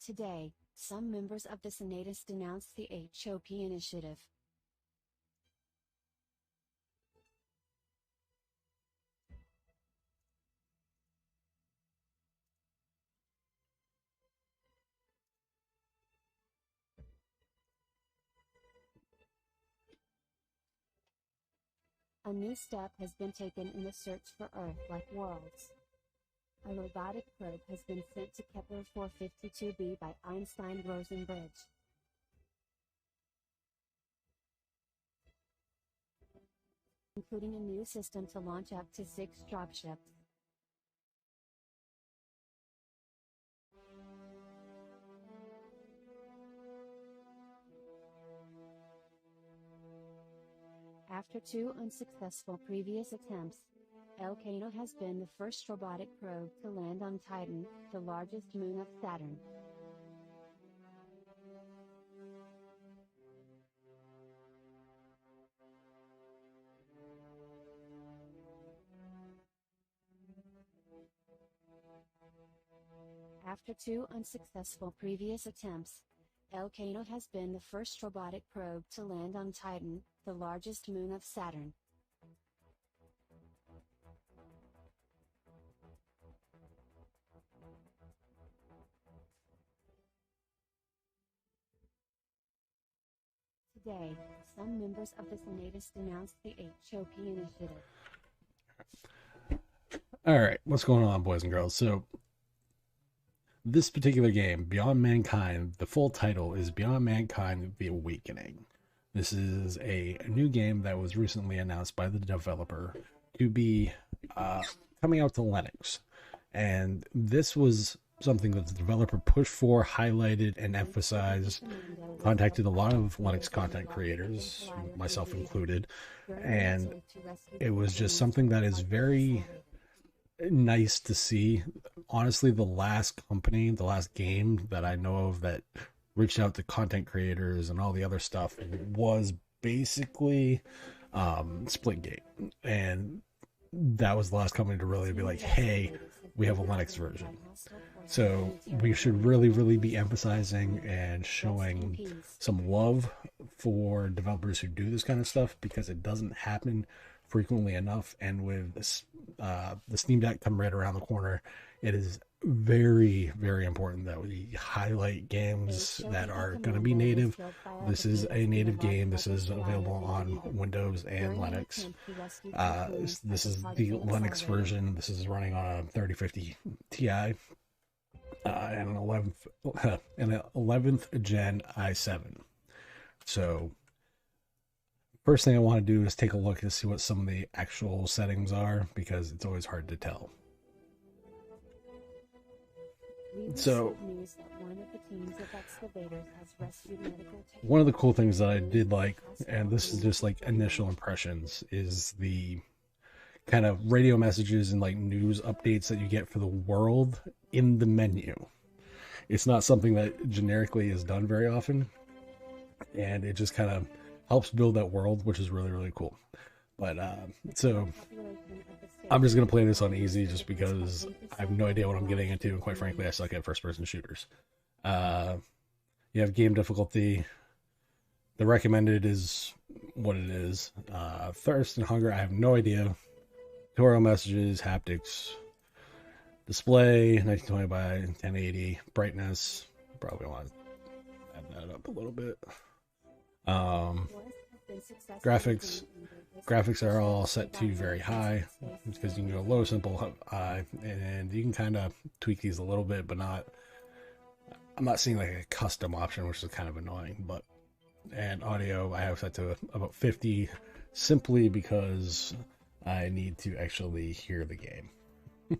Today, some members of the Senatus denounced the HOP initiative. A new step has been taken in the search for Earth-like worlds. A robotic probe has been sent to Kepler 452b by Einstein-Rosen bridge. Including a new system to launch up to 6 dropships. After 2 unsuccessful previous attempts, Elcano has been the first robotic probe to land on Titan, the largest moon of Saturn. After 2 unsuccessful previous attempts, Elcano has been the first robotic probe to land on Titan, the largest moon of Saturn. Today, some members of the Senatus denounced the HOP initiative. Alright, what's going on, boys and girls? So, this particular game, Beyond Mankind, the full title is Beyond Mankind: The Awakening. This is a new game that was recently announced by the developer to be coming out to Linux. And this was something that the developer pushed for, highlighted, and emphasized, contacted a lot of Linux content creators, myself included, and it was just something that is very nice to see. Honestly, the last game that I know of that reached out to content creators and all the other stuff was basically Splitgate, and that was the last company to really be like, hey, we have a Linux version. So we should really be emphasizing and showing some love for developers who do this kind of stuff, because it doesn't happen frequently enough. And with this, the Steam Deck coming right around the corner, it is very important that we highlight games that are going to be native. This is a native game. This is available on Windows and Linux. This is the Linux version. This is running on a 3050 Ti and an 11th gen i7. So first thing I want to do is take a look to see what some of the actual settings are, because it's always hard to tell. So, one of the cool things that I did like, and this is just like initial impressions, is the kind of radio messages and like news updates that you get for the world in the menu. It's not something that generically is done very often, and it just kind of helps build that world, which is really cool. But so I'm just gonna play this on easy, just because I have no idea what I'm getting into, and quite frankly, I suck at first-person shooters. You have game difficulty. The recommended is what it is. Thirst and hunger, I have no idea. Tutorial messages, haptics, display, 1920 by 1080, brightness. Probably want to add that up a little bit. Graphics are all set to very high, because you can go low, simple, high, and you can kind of tweak these a little bit, but not. I'm not seeing like a custom option, which is kind of annoying. But and audio I have set to about 50, simply because I need to actually hear the game, and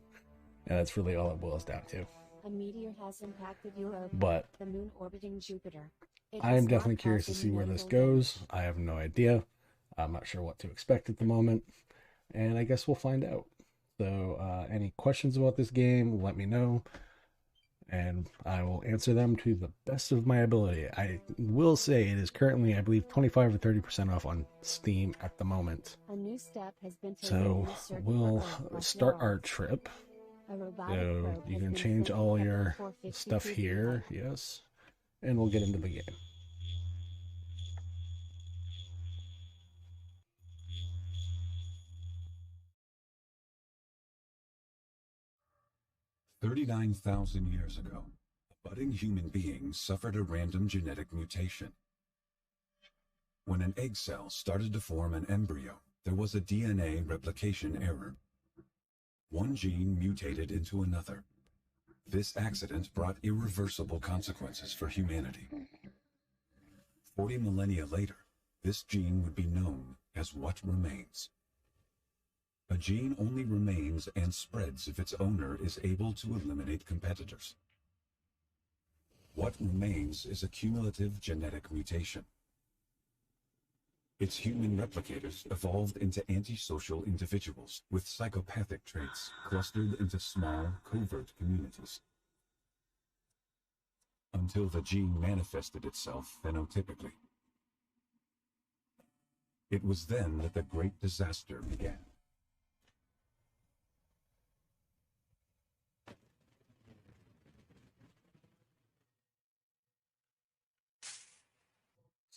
that's really all it boils down to. A meteor has impacted Europa, but the moon orbiting Jupiter. I am definitely curious to see where this goes. I have no idea. I'm not sure what to expect at the moment, and I guess we'll find out. So any questions about this game, let me know, and I will answer them to the best of my ability. I will say it is currently, I believe, 25 or 30% off on Steam at the moment. A new step has been taken. So we'll start our trip. A robotic So probe you has can been change sent to all Kepler your 452b stuff here, yes, and we'll get into the game. $39,000 years ago, a budding human being suffered a random genetic mutation. When an egg cell started to form an embryo, there was a DNA replication error. One gene mutated into another. This accident brought irreversible consequences for humanity. 40 millennia later, this gene would be known as what remains. A gene only remains and spreads if its owner is able to eliminate competitors. What remains is a cumulative genetic mutation. Its human replicators evolved into antisocial individuals with psychopathic traits clustered into small, covert communities. Until the gene manifested itself phenotypically. It was then that the great disaster began.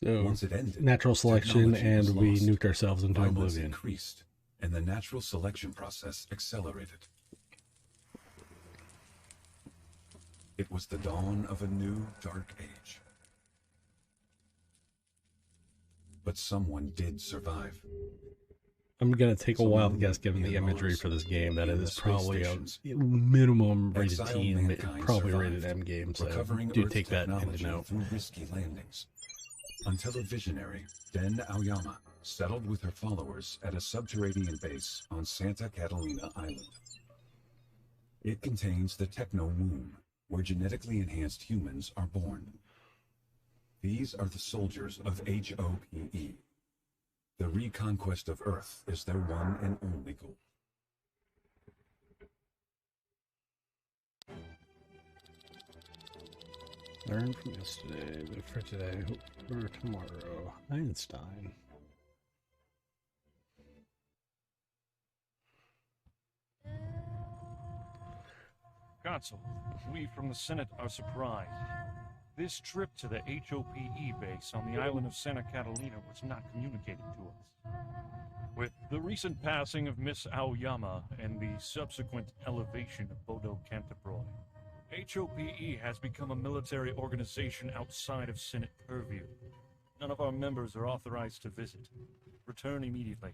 So once it ended, natural selection, and we lost. nuked ourselves into Violence oblivion. Increased, and the natural selection process accelerated. It was the dawn of a new dark age. But someone did survive. I'm going to take a wild guess, given the imagery for this game, that it is probably a minimum rated teen, probably rated M game, so do take that into note. Through risky landings. Until a visionary, Den Aoyama, settled with her followers at a subterranean base on Santa Catalina Island. It contains the Techno Womb, where genetically enhanced humans are born. These are the soldiers of HOPE. The reconquest of Earth is their one and only goal. Learn from yesterday, live for today, hope for tomorrow. Einstein. Consul, we from the Senate are surprised. This trip to the HOPE base on the island of Santa Catalina was not communicated to us. With the recent passing of Miss Aoyama and the subsequent elevation of Bodo Canterbury, HOPE has become a military organization outside of Senate purview. None of our members are authorized to visit. Return immediately.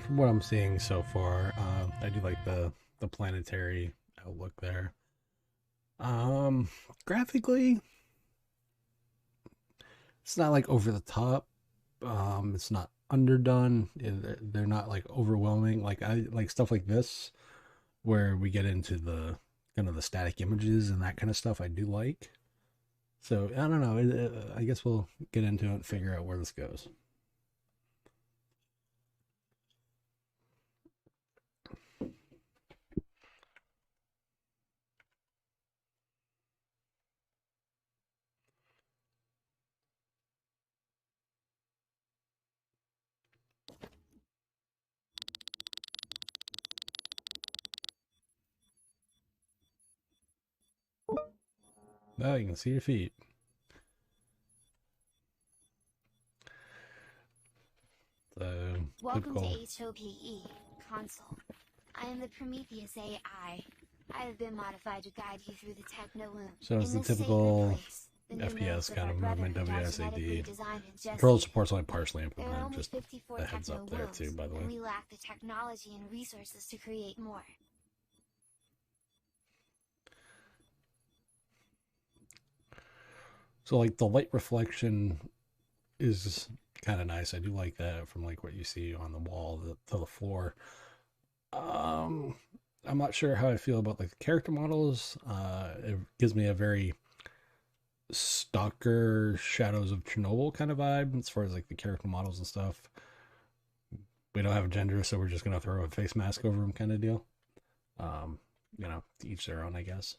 From what I'm seeing so far, I do like the planetary outlook there. Graphically, it's not like over the top. It's not underdone. They're not like overwhelming. Like I like stuff like this, where we get into the kind of the static images and that kind of stuff. I do like. So I don't know. I guess we'll get into it and figure out where this goes. Oh, you can see your feet. So, welcome typical. to HOPE, Consul. I am the Prometheus AI. I have been modified to guide you through the Techno Womb. So it's the typical FPS kind of movement, WSAD. Control support's only partially implemented, just a heads up there too, by the way. We lack the technology and resources to create more. So like the light reflection is kind of nice. I do like that from like what you see on the wall to the floor. I'm not sure how I feel about like the character models. It gives me a very Stalker Shadows of Chernobyl kind of vibe as far as like the character models and stuff. We don't have a gender, so we're just gonna throw a face mask over them kind of deal. You know, to each their own, I guess.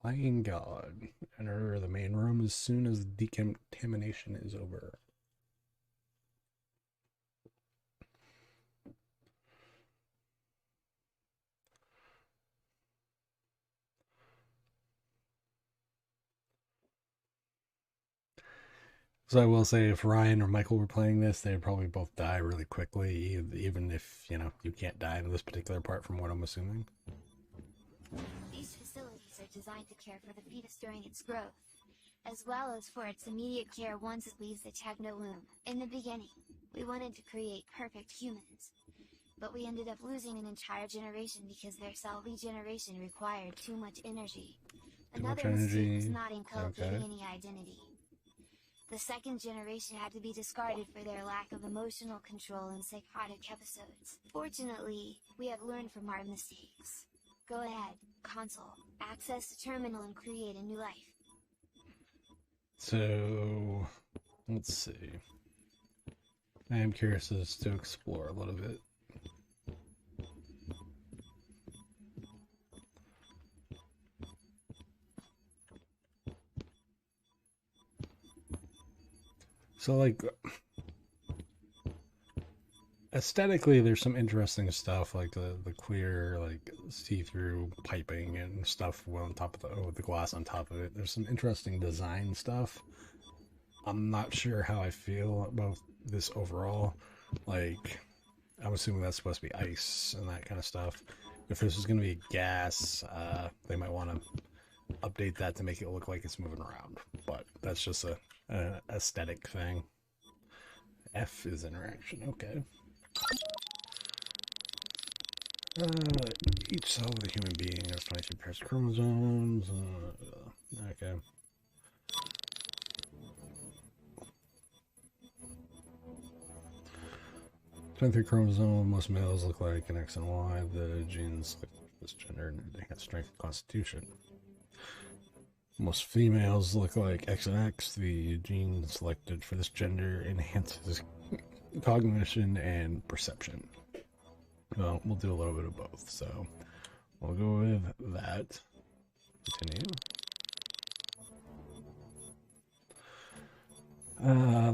Playing God. Enter the main room as soon as decontamination is over. So I will say, if Ryan or Michael were playing this, they'd probably both die really quickly, even if, you know, you can't die in this particular part from what I'm assuming. These facilities are designed to care for the fetus during its growth, as well as for its immediate care once it leaves the techno womb. In the beginning, we wanted to create perfect humans, but we ended up losing an entire generation because their cell regeneration required too much energy. Another mistake was not inculcating any identity. The second generation had to be discarded for their lack of emotional control in psychotic episodes. Fortunately, we have learned from our mistakes. Go ahead, console, access the terminal and create a new life. So, let's see. I am curious as to explore a little bit. So, like, aesthetically, there's some interesting stuff, like the clear, like, see-through piping and stuff on top of the glass on top of it. There's some interesting design stuff. I'm not sure how I feel about this overall. Like, I'm assuming that's supposed to be ice and that kind of stuff. If this is going to be gas, they might want to update that to make it look like it's moving around. But that's just a aesthetic thing. F is interaction. Okay. Each cell of a human being has 22 pairs of chromosomes. Okay. Three chromosome. Most males look like an X and Y. The genes like this gender and enhance strength and constitution. Most females look like X and X. The gene selected for this gender enhances cognition and perception. Well, we'll do a little bit of both, so we'll go with that. Continue.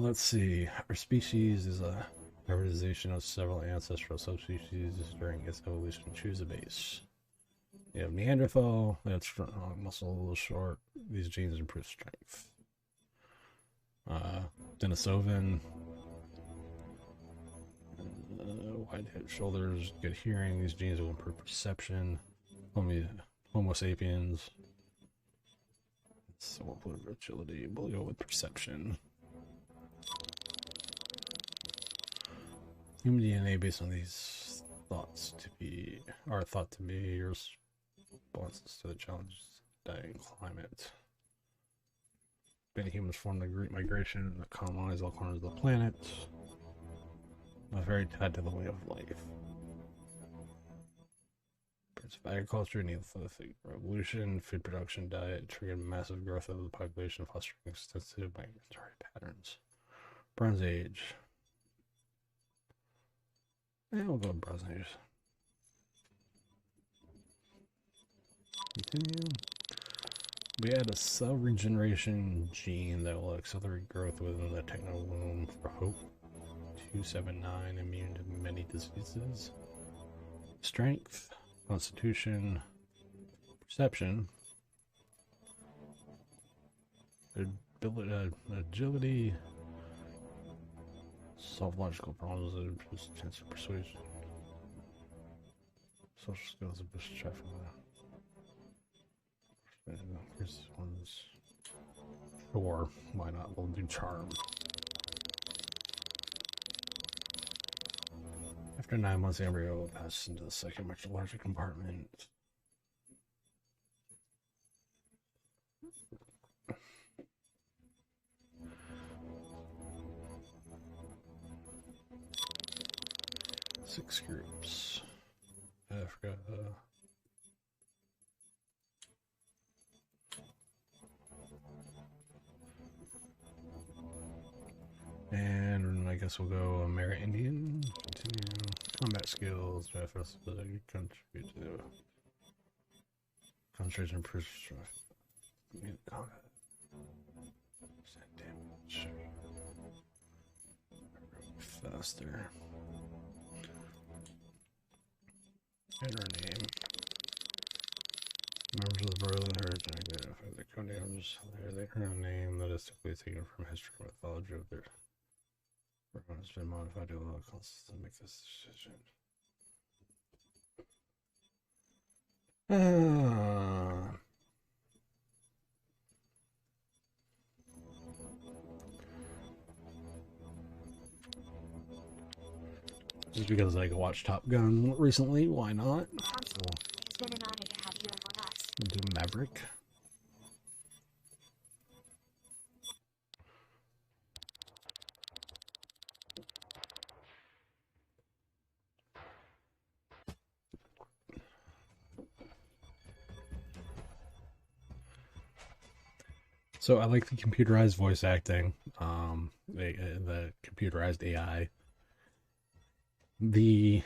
Let's see. Our species is a hybridization of several ancestral subspecies during its evolution. Choose a base. You have Neanderthal, that's strong, muscle a little short. These genes improve strength. Denisovan, wide head, shoulders, good hearing. These genes will improve perception. Homo sapiens. So we'll put agility. We'll go with perception. Human DNA based on these thought to be responses to the challenges of dying climate. Many humans formed the Great Migration that colonized all corners of the planet. Not very tied to the way of life. Parts of agriculture, Neolithic revolution, food production, diet, triggered massive growth of the population, fostering extensive migratory patterns. Bronze Age. We'll go with Bronze Age. Continue. We add a cell regeneration gene that will accelerate growth within the techno womb for Hope 279, immune to many diseases. Strength, constitution, perception, agility, solve logical problems that improves chance of persuasion. Social skills and boost traffic. Here's one's. Or why not? We'll do charm. After 9 months, the embryo will pass into the second, much larger compartment. 6 groups. I forgot. And I guess we'll go Amerindian. Continue combat skills. Manifest ability contribute to concentration, precision, combat. Damage. Faster. Enter name. Members of the Berlin Heritage identify the codenames. They earn a name that is typically taken from history or mythology of their has been modified to allow classes to make this decision. Just because I watched Top Gun recently, why not? Consul, it's been an honor to have you among us. Do Maverick. So I like the computerized voice acting, the computerized AI. The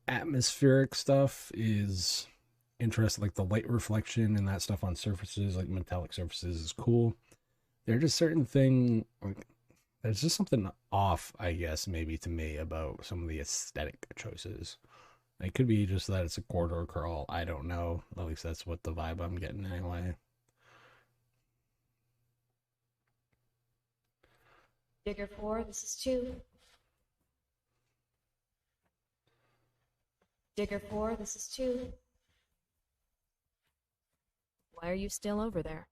atmospheric stuff is interesting, like the light reflection and that stuff on surfaces, like metallic surfaces, is cool. There are just certain things, like, there's just something off, I guess, maybe to me about some of the aesthetic choices. It could be just that it's a corridor crawl. I don't know. At least that's what the vibe I'm getting anyway. Digger 4, this is 2. Digger 4, this is 2. Why are you still over there?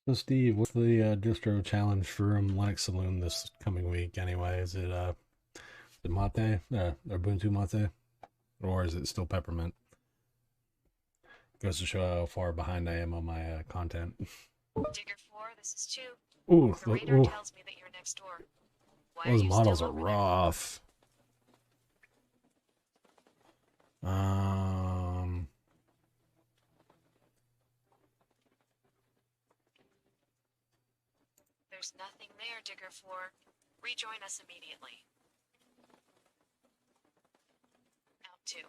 So Steve, what's the distro challenge from Linux Saloon this coming week anyway? Is it Mate? Ubuntu Mate? Or is it still Peppermint? Goes to show how far behind I am on my content. Digger 4, this is 2. Ooh, The radar tells me that you're next door. Why those are you models still are over there? rough. There's nothing there, Digger 4. Rejoin us immediately. Out 2.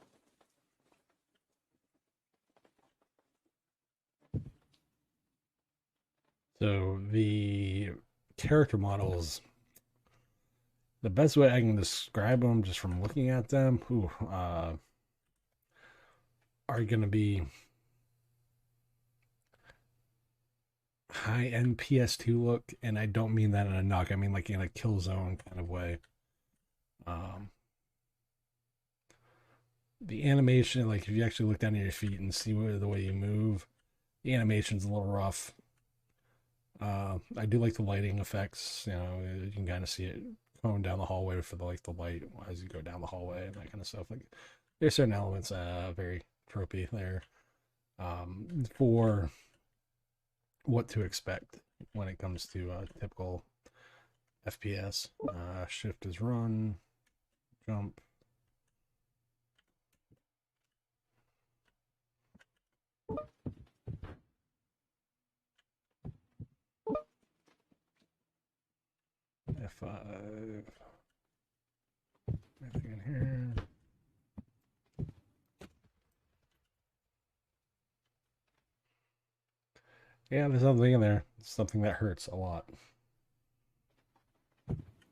So the character models, the best way I can describe them just from looking at them, are going to be high-end PS2 look, and I don't mean that in a knock. I mean like in a Killzone kind of way. The animation, like if you actually look down at your feet and see the way you move, the animation's a little rough. I do like the lighting effects. You know, you can kind of see it going down the hallway for the light as you go down the hallway and that kind of stuff. Like there's certain elements very tropey there for what to expect when it comes to typical FPS. Shift is run, jump. F5. Anything in here? Yeah, there's something in there. Something that hurts a lot.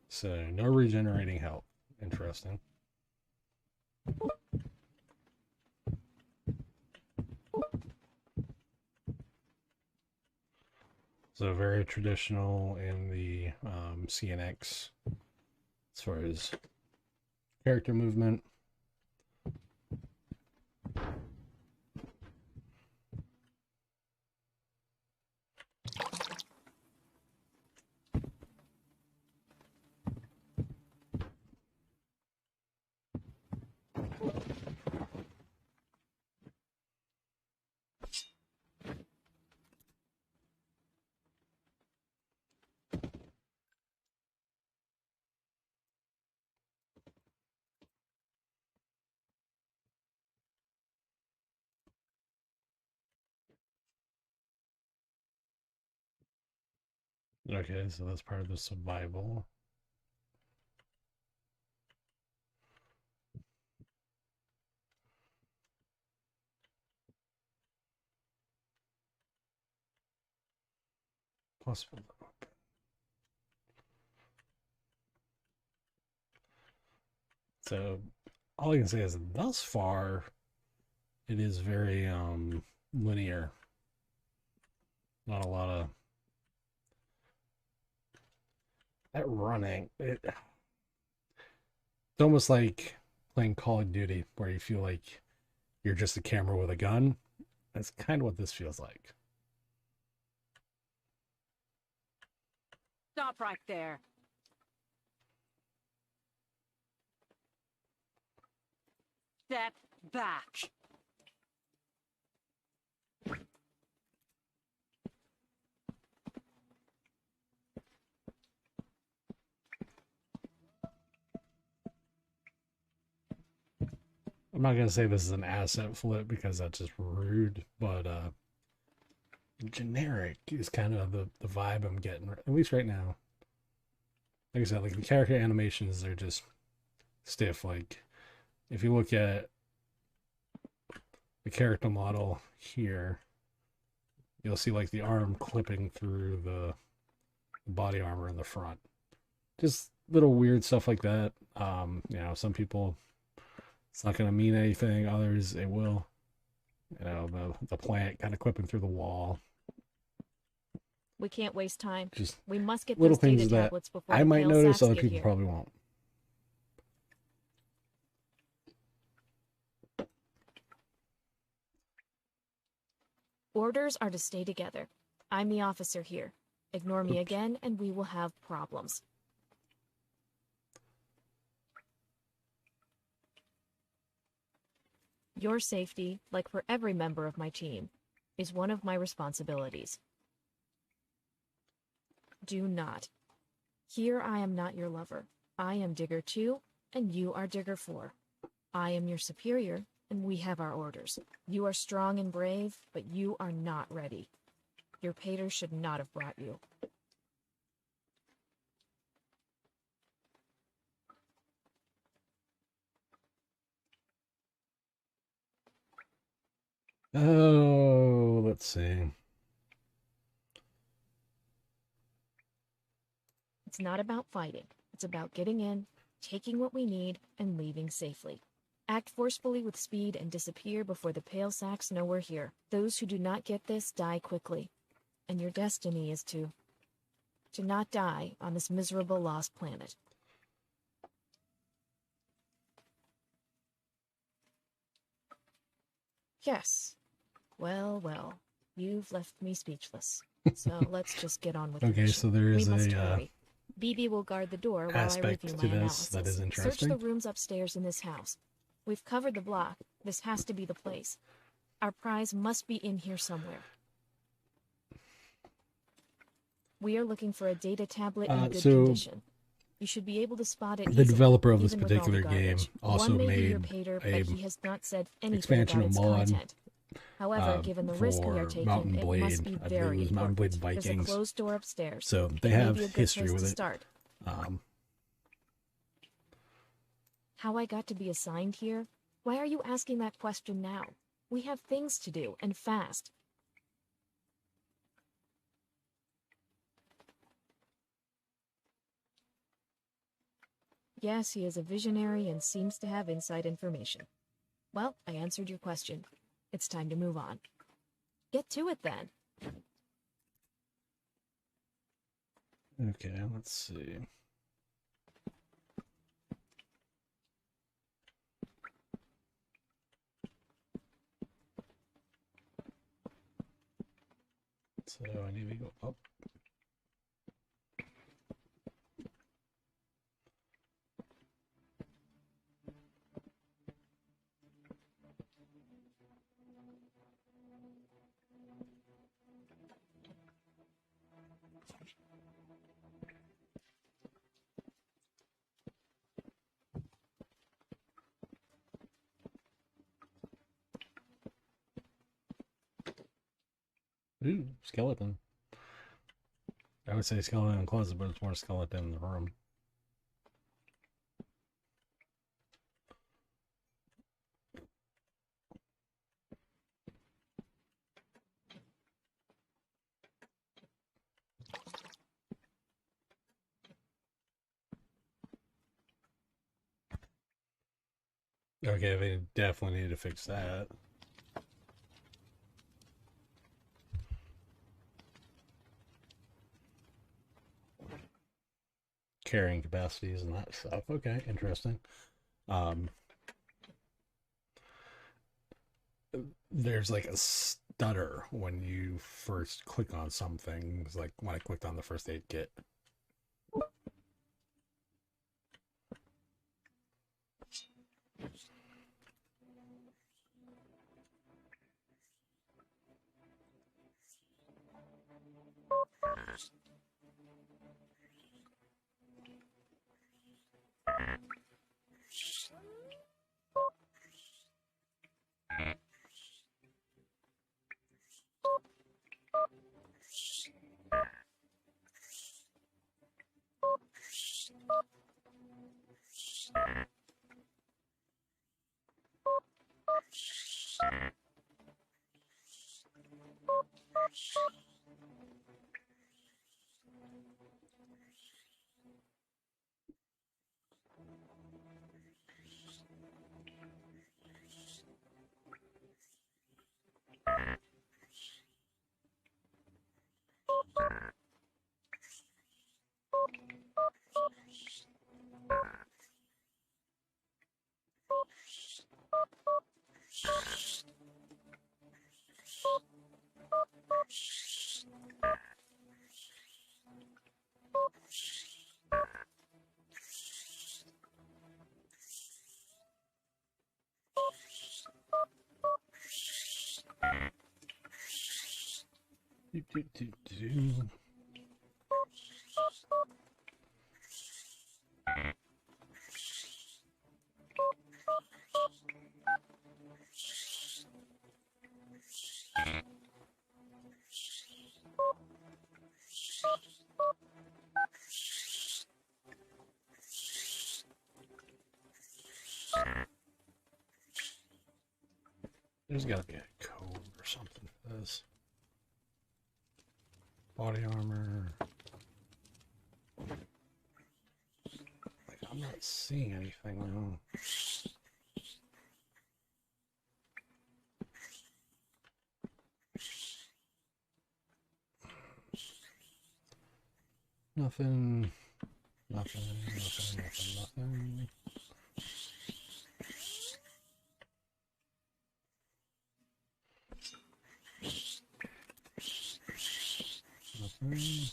So, no regenerating health. Interesting. So very traditional in the CNX as far as character movement. Okay, so that's part of the survival. Possible. So all I can say is thus far it is very linear. Not a lot of that running. It's almost like playing Call of Duty where you feel like you're just a camera with a gun. That's kind of what this feels like. Stop right there. Step back. I'm not gonna say this is an asset flip because that's just rude, but generic is kind of the vibe I'm getting, at least right now. Like I said, like the character animations are just stiff. Like if you look at the character model here, you'll see like the arm clipping through the body armor in the front. Just little weird stuff like that. You know, some people it's not going to mean anything. Others it will. You know, the plant kind of clipping through the wall. We can't waste time. Just we must get little those data things that tablets before I the might pale notice, sacks other get people here. probably won't. Orders are to stay together. I'm the officer here. Ignore me again, and we will have problems. Your safety, like for every member of my team, is one of my responsibilities. Do not. Here I am not your lover. I am Digger 2, and you are Digger 4. I am your superior, and we have our orders. You are strong and brave, but you are not ready. Your pater should not have brought you. Oh, let's see. It's not about fighting. It's about getting in, taking what we need, and leaving safely. Act forcefully with speed and disappear before the pale sacks know we're here. Those who do not get this die quickly. And your destiny is to not die on this miserable lost planet. Yes. Well, well. You've left me speechless. So let's just get on with the Okay, mission. so there is we must a hurry. BB will guard the door while I aspect review to my this analysis. that is Search interesting. the rooms upstairs in this house. We've covered the block. This has to be the place. Our prize must be in here somewhere. We are looking for a data tablet in good condition. You should be able to spot it The easily, developer of this even with all the particular game garbage. also One may be made your pater, a but he has not said anything expansion about of its mod content. However, given the risk we are for taking, Mountain it Blade. must be I believe very it was Mountain Blade important. There's a Vikings. closed door upstairs. So they It may have be a good history place with to it. start. How I got to be assigned here? Why are you asking that question now? We have things to do, and fast. Yes, he is a visionary and seems to have inside information. Well, I answered your question. It's time to move on. Get to it, then. Okay, let's see. So I need to go up. Ooh, skeleton. I would say skeleton in the closet, but it's more skeleton in the room. Okay, they definitely need to fix that. Carrying capacities and that stuff. Okay, interesting. There's like a stutter when you first click on something. It's like when I clicked on the first aid kit. Do, do, do, do. There's got to be a code or something for this. Body armor. Like, I'm not seeing anything now. Nothing. Nothing. Nothing. Nothing. Nothing. Nothing.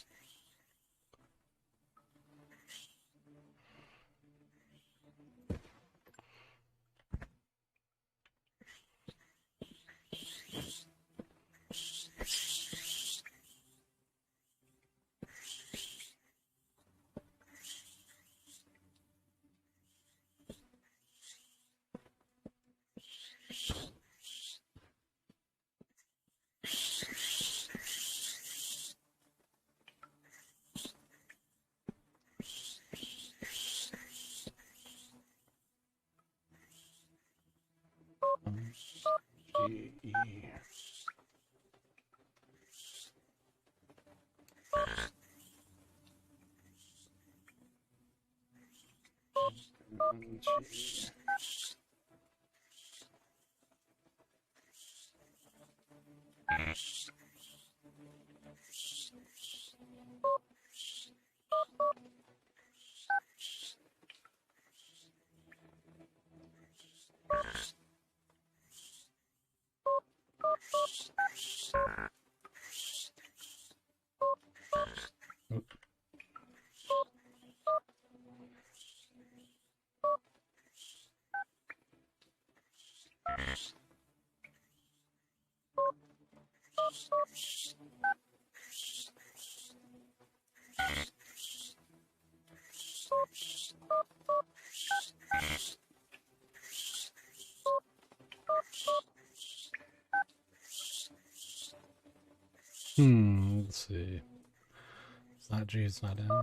G-E. G. Let's see. It's not G, it's not M.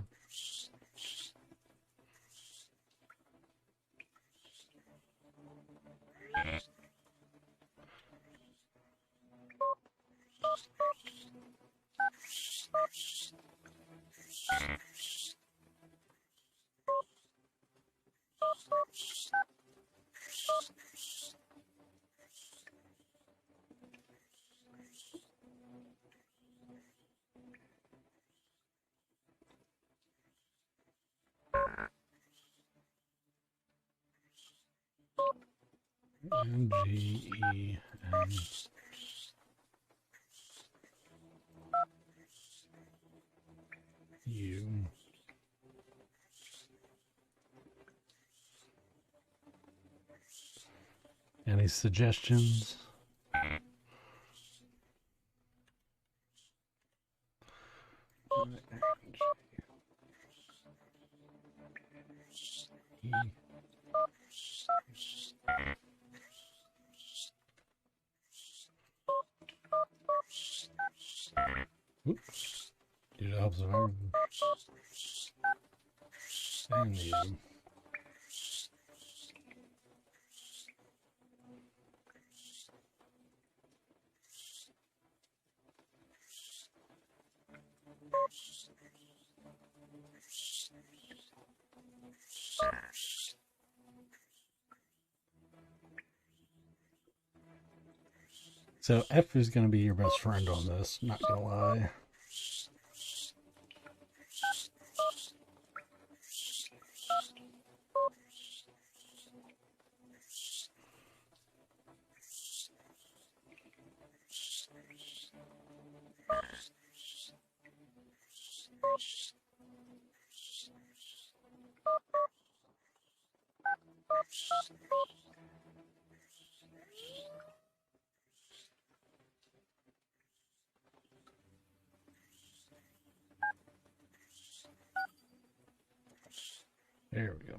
N, G, E, N. U. Any suggestions? Oops. Did it help survive? And the M. So F is going to be your best friend on this, not going to lie. There we go.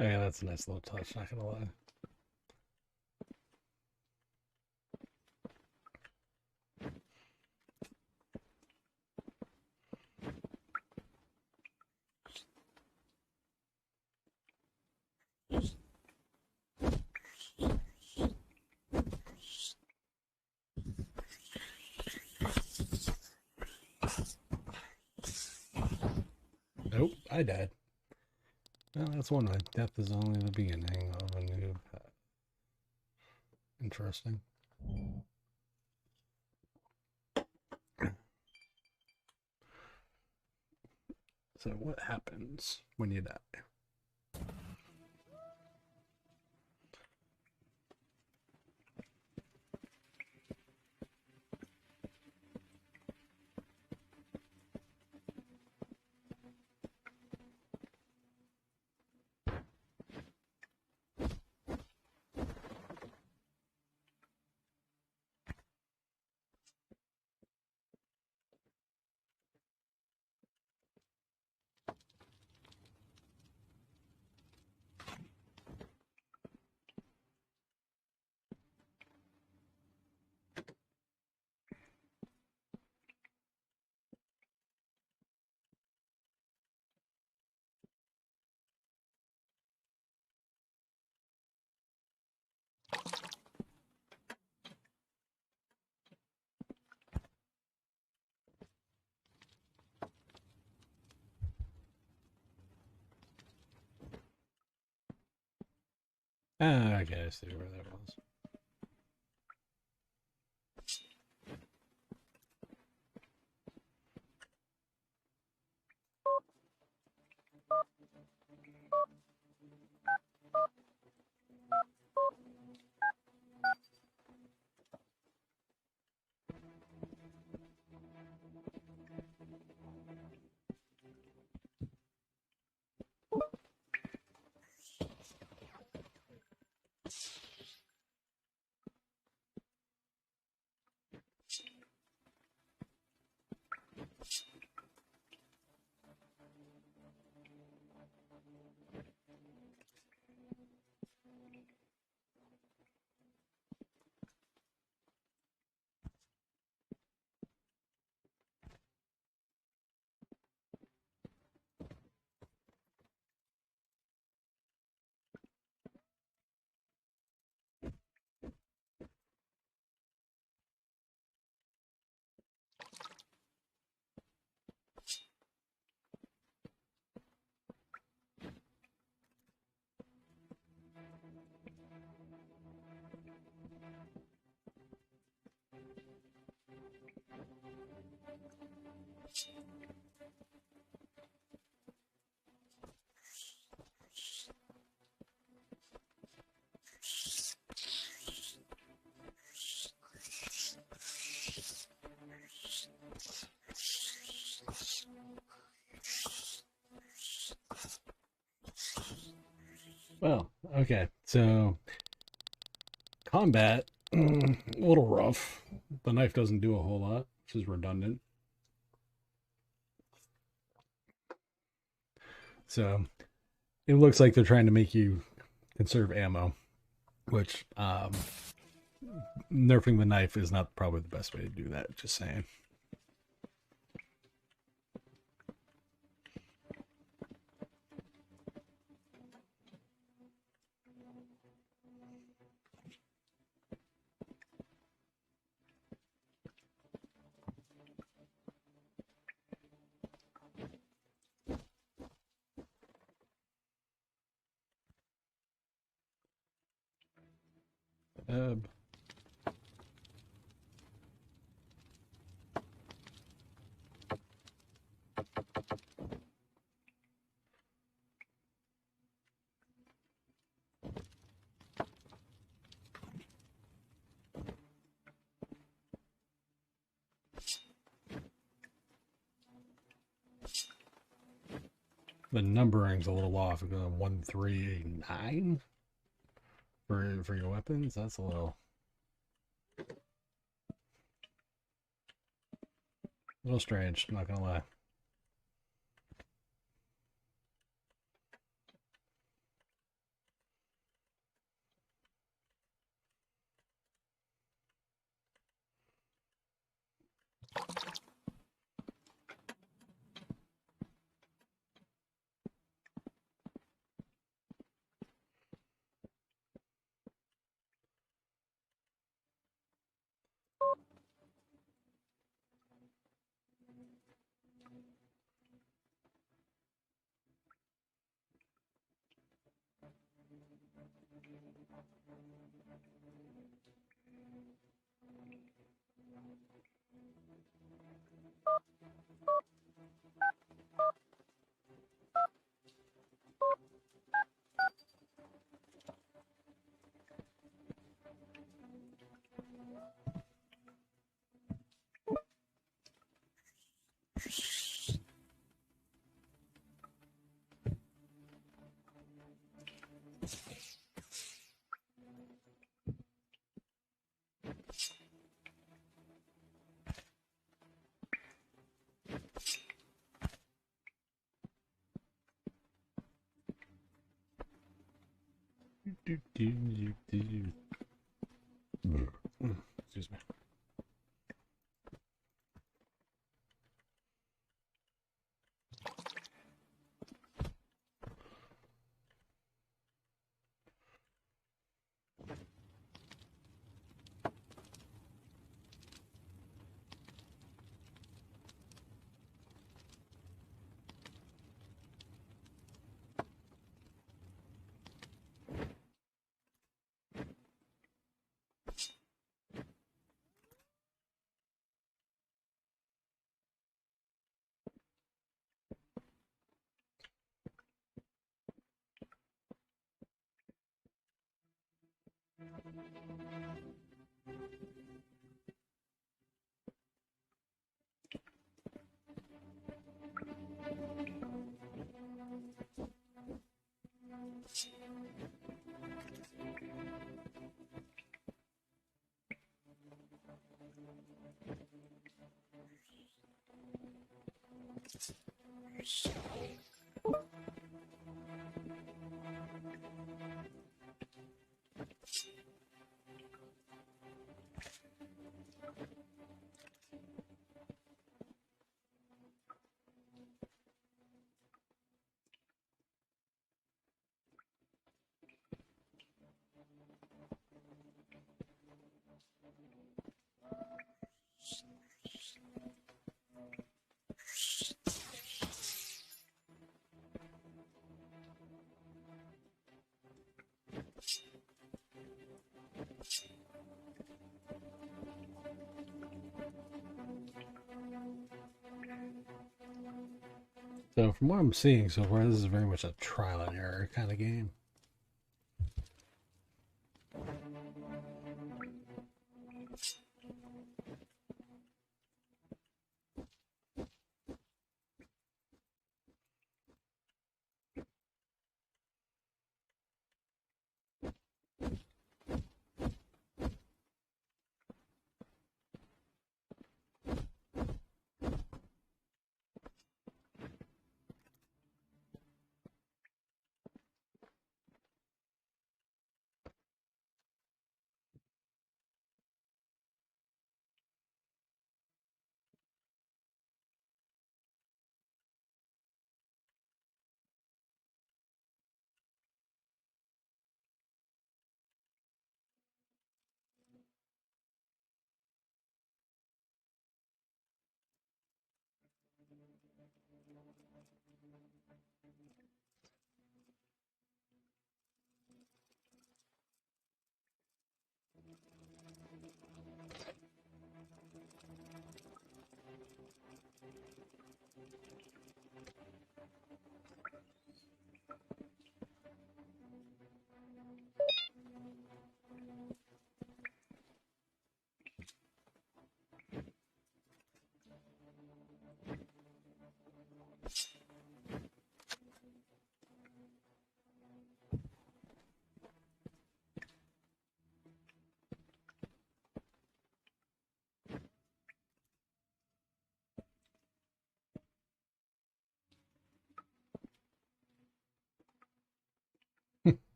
Oh, yeah, that's a nice little touch, not gonna lie. Nope, I died. Well, that's one way. Death is only the beginning of a new path. Interesting. So what happens when you die? Ah, okay, I see where that was. Well, okay, so combat, a little rough. The knife doesn't do a whole lot, which is redundant. So it looks like they're trying to make you conserve ammo, which nerfing the knife is not probably the best way to do that. Just saying. Uh, the numbering's a little off. 139 for your weapons. That's a little strange. Not gonna lie. Excuse me. So from what I'm seeing so far, this is very much a trial and error kind of game.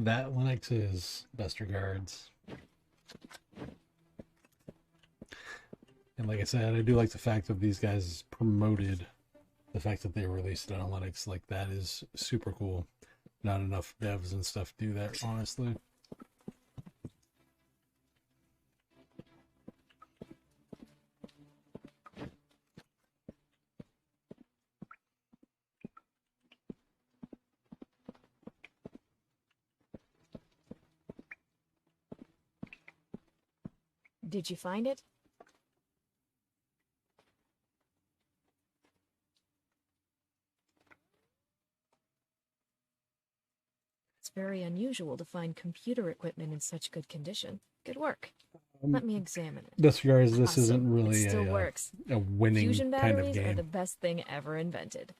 That Linux is best regards. And like I said, I do like the fact that these guys promoted the fact that they released it on Linux. Like, that is super cool. Not enough devs and stuff do that, honestly. Did you find it? It's very unusual to find computer equipment in such good condition. Good work. Let me examine it. Disregards, this Awesome. isn't really It still works. a winning Fusion kind of batteries are game. the best thing ever invented.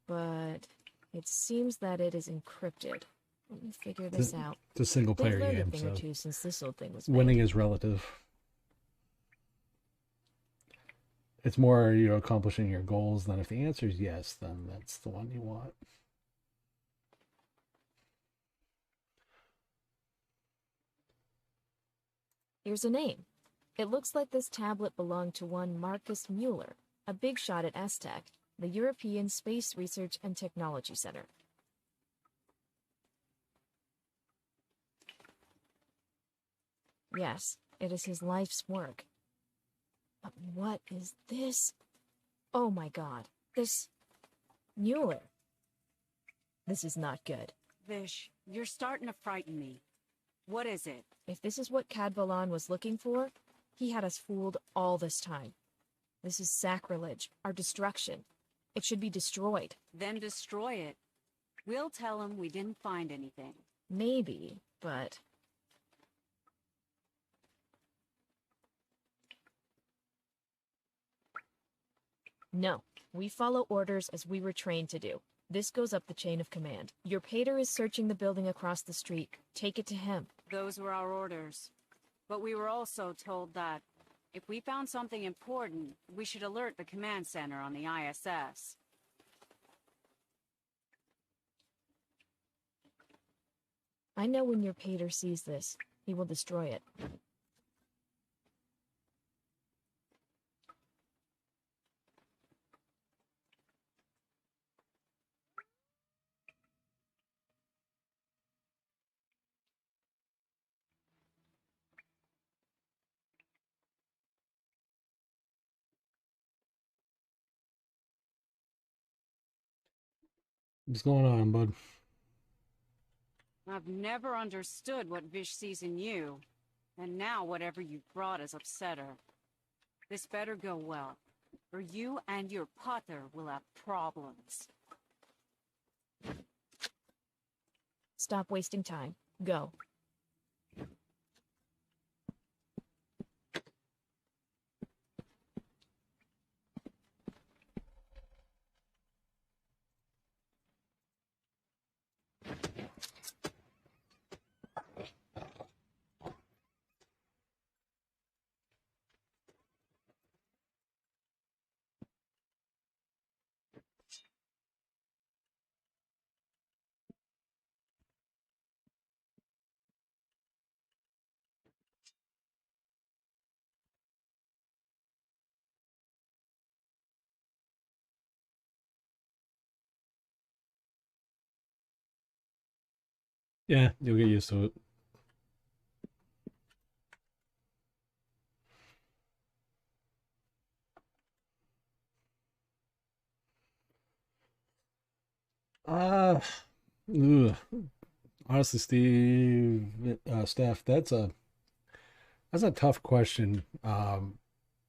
But it seems that it is encrypted. Let me figure this out. It's a single They've player learned a game, thing so or two since this old thing was made. winning is relative. It's more you accomplishing your goals than if the answer is yes, then that's the one you want. Here's a name. It looks like this tablet belonged to one Marcus Mueller, a big shot at ESTEC, the European Space Research and Technology Center. Yes, it is his life's work. But what is this? Oh my god, this... Mueller. This is not good. Vish, you're starting to frighten me. What is it? If this is what Cadvalon was looking for, he had us fooled all this time. This is sacrilege, our destruction. It should be destroyed. Then destroy it. We'll tell them we didn't find anything. Maybe, but... No, we follow orders as we were trained to do. This goes up the chain of command. Your pater is searching the building across the street. Take it to him. Those were our orders. But we were also told that if we found something important, we should alert the command center on the ISS. I know when your pater sees this, he will destroy it. What's going on, bud? I've never understood what Vish sees in you, and now whatever you've brought has upset her. This better go well, or you and your pater will have problems. Stop wasting time. Go. Yeah, you'll get used to it. Uh, ugh. Honestly, Steph, that's a tough question.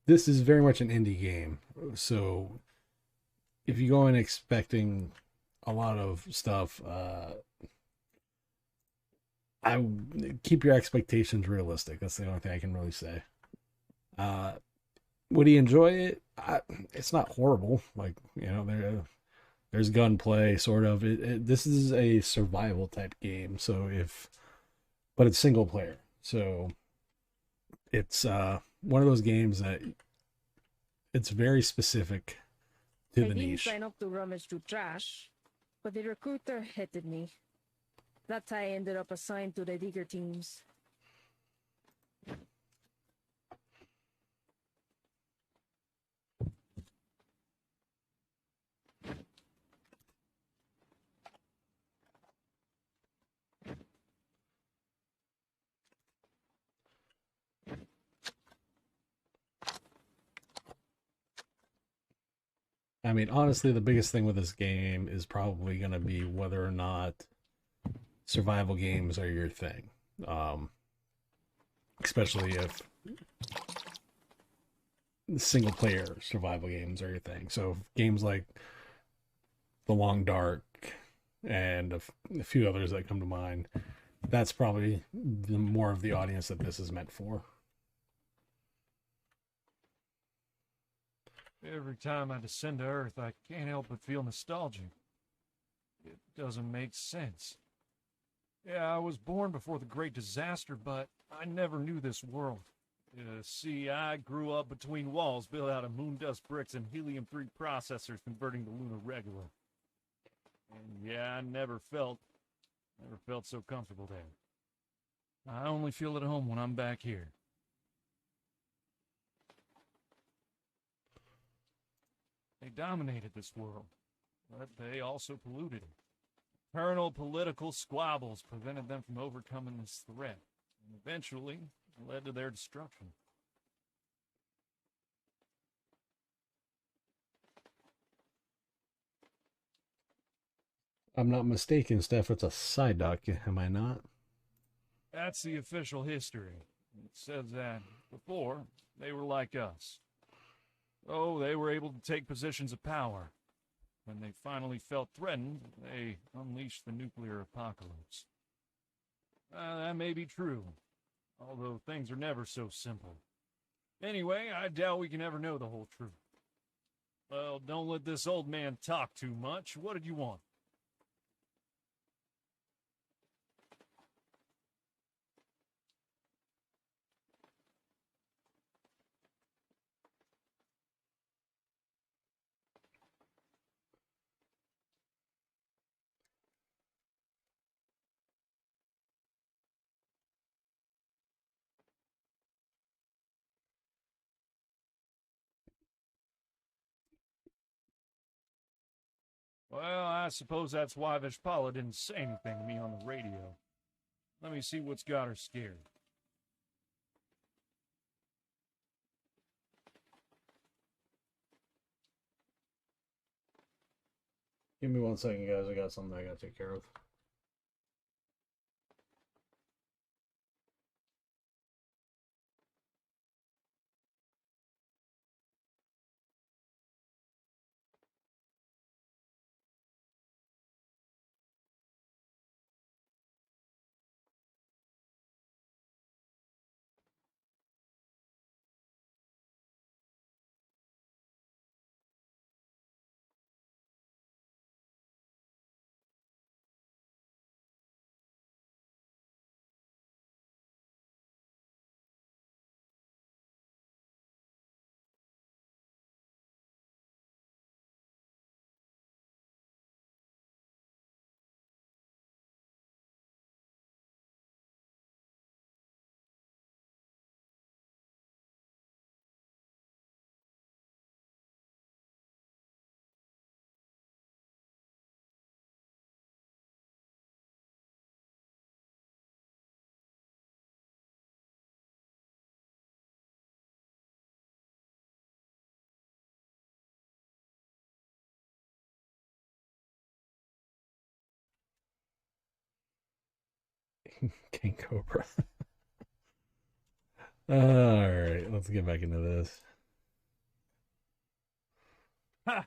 This is very much an indie game, so if you go in expecting a lot of stuff, I keep your expectations realistic. That's the only thing I can really say. Would he enjoy it? It's not horrible. Like, you know, there's gunplay, sort of. This is a survival type game, but it's single player. So it's one of those games that it's very specific to the I didn't niche. sign up to rummage through trash, but the recruiter hated me. That's how I ended up assigned to the digger teams. I mean, honestly, the biggest thing with this game is probably going to be whether or not survival games are your thing. Especially if single player survival games are your thing. So games like The Long Dark and a few others that come to mind, that's probably the more of the audience that this is meant for. Every time I descend to Earth, I can't help but feel nostalgic. It doesn't make sense. Yeah, I was born before the Great Disaster, but I never knew this world. See, I grew up between walls built out of moon dust bricks and helium-3 processors converting to lunar regular. And yeah, I never felt so comfortable there. I only feel at home when I'm back here. They dominated this world, but they also polluted it. Eternal political squabbles prevented them from overcoming this threat, and eventually led to their destruction. I'm not mistaken, Steph, it's a side doc, am I not? That's the official history. It says that before, they were like us. So they were able to take positions of power. When they finally felt threatened, they unleashed the nuclear apocalypse. That may be true, although things are never so simple. Anyway, I doubt we can ever know the whole truth. Well, don't let this old man talk too much. What did you want? Well, I suppose that's why Vishpala didn't say anything to me on the radio. Let me see what's got her scared. Give me 1 second, guys. I got something I gotta take care of. King Cobra. Alright, let's get back into this. Ha!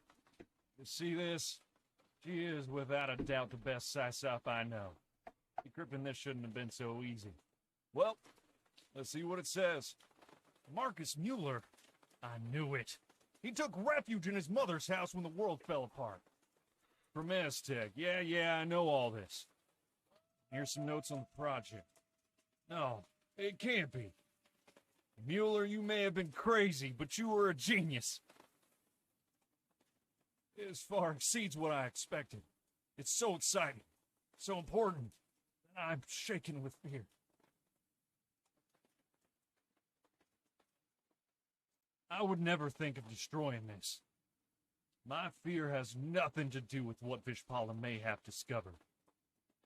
You see this? She is without a doubt the best Sysop I know. Decrypting this shouldn't have been so easy. Well, let's see what it says. Marcus Mueller. I knew it. He took refuge in his mother's house when the world fell apart. From Aztec. Yeah, I know all this. Here's some notes on the project. No, it can't be. Mueller, you may have been crazy, but you were a genius. This far exceeds what I expected. It's so exciting, so important, that I'm shaken with fear. I would never think of destroying this. My fear has nothing to do with what Vishpala may have discovered.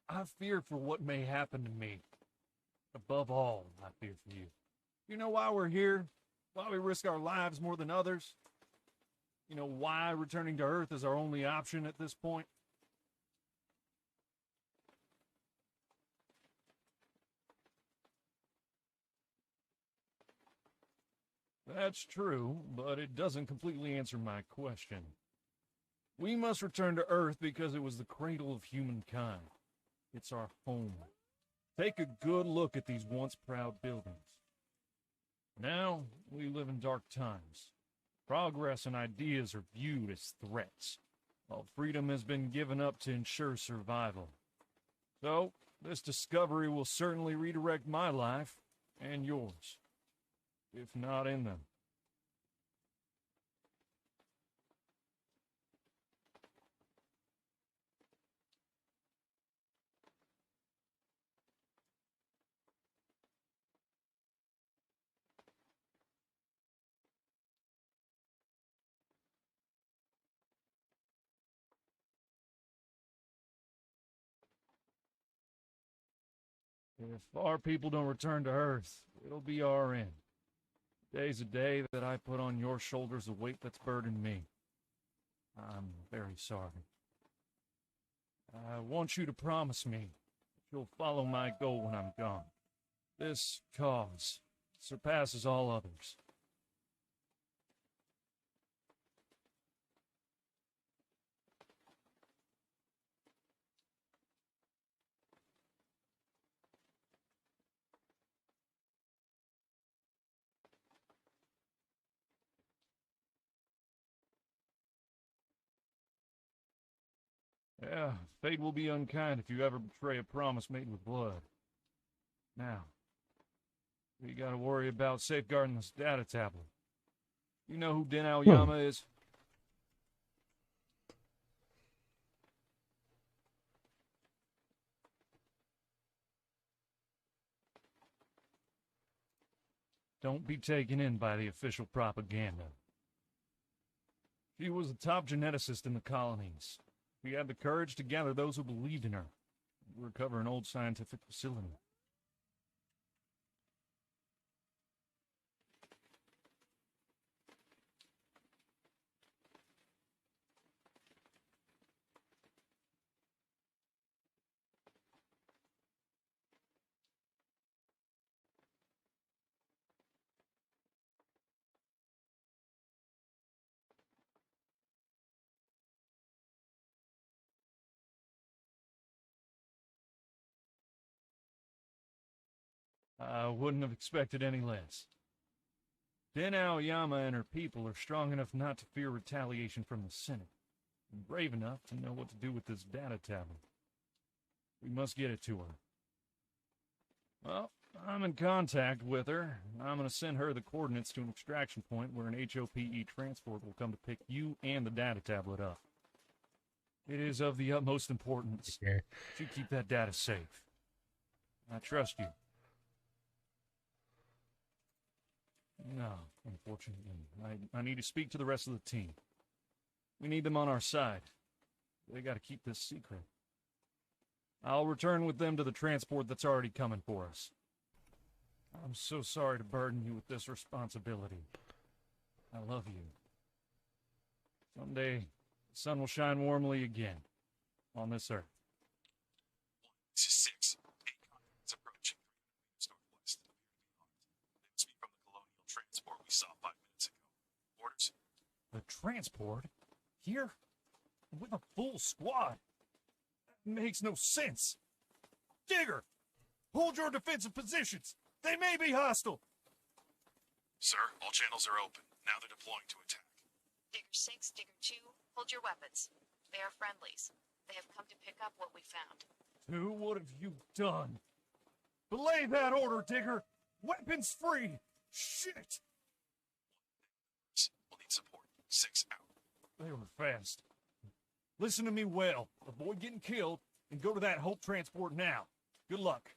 I fear for what may happen to me. Above all, I fear for you. You know why we're here? Why we risk our lives more than others? You know why returning to Earth is our only option at this point? That's true, but it doesn't completely answer my question. We must return to Earth because it was the cradle of humankind. It's our home. Take a good look at these once proud buildings. Now, we live in dark times. Progress and ideas are viewed as threats, while freedom has been given up to ensure survival. So, this discovery will certainly redirect my life and yours, if not in them. If our people don't return to Earth, it'll be our end. Today's a day that I put on your shoulders a weight that's burdened me. I'm very sorry. I want you to promise me that you'll follow my goal when I'm gone. This cause surpasses all others. Yeah, fate will be unkind if you ever betray a promise made with blood. Now, we gotta worry about safeguarding this data tablet. You know who Den Aoyama is? Don't be taken in by the official propaganda. She was a top geneticist in the colonies. She had the courage to gather those who believed in her, and recover an old scientific facility. I wouldn't have expected any less. Den Aoyama and her people are strong enough not to fear retaliation from the Senate, and brave enough to know what to do with this data tablet. We must get it to her. Well, I'm in contact with her. I'm going to send her the coordinates to an extraction point where an HOPE transport will come to pick you and the data tablet up. It is of the utmost importance that you keep that data safe. I trust you. No, unfortunately. I need to speak to the rest of the team. We need them on our side. They got to keep this secret. I'll return with them to the transport that's already coming for us. I'm so sorry to burden you with this responsibility. I love you. Someday, the sun will shine warmly again on this earth. 6. 8 continents approaching 300 meters northwest. They must be from the colonial transport we saw 5 minutes ago. Orders? The transport? Here? With a full squad? That makes no sense. Digger! Hold your defensive positions! They may be hostile! Sir, all channels are open. Now they're deploying to attack. Digger 6, Digger 2, hold your weapons. They are friendlies. They have come to pick up what we found. Two, what have you done? Belay that order, Digger! Weapons free! Shit! We'll need support. 6 out. They were fast. Listen to me well. Avoid getting killed, and go to that Hope transport now. Good luck.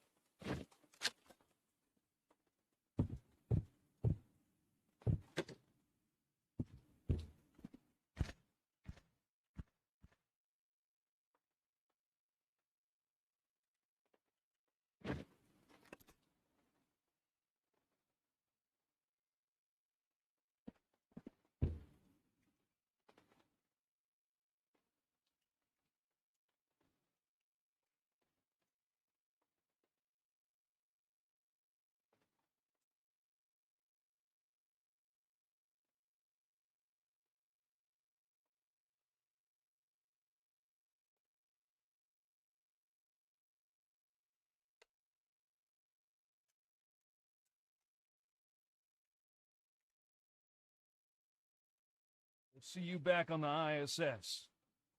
We'll see you back on the ISS.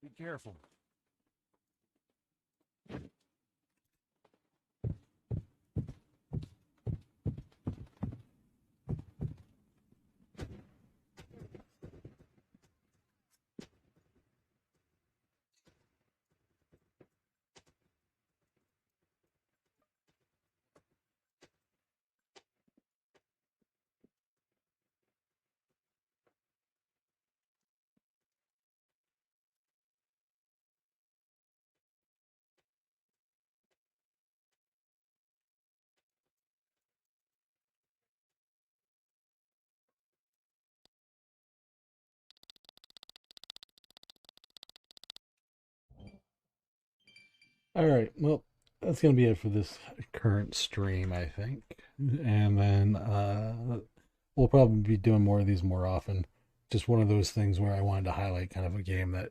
Be careful. All right, well, that's gonna be it for this current stream, I think, and then we'll probably be doing more of these more often. Just one of those things where I wanted to highlight kind of a game that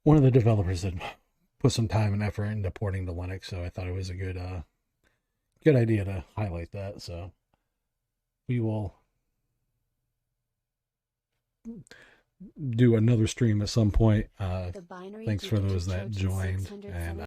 one of the developers had put some time and effort into porting to Linux, so I thought it was a good idea to highlight that. So we will do another stream at some point. The binary Thanks for digit those that Trojan joined, 677 and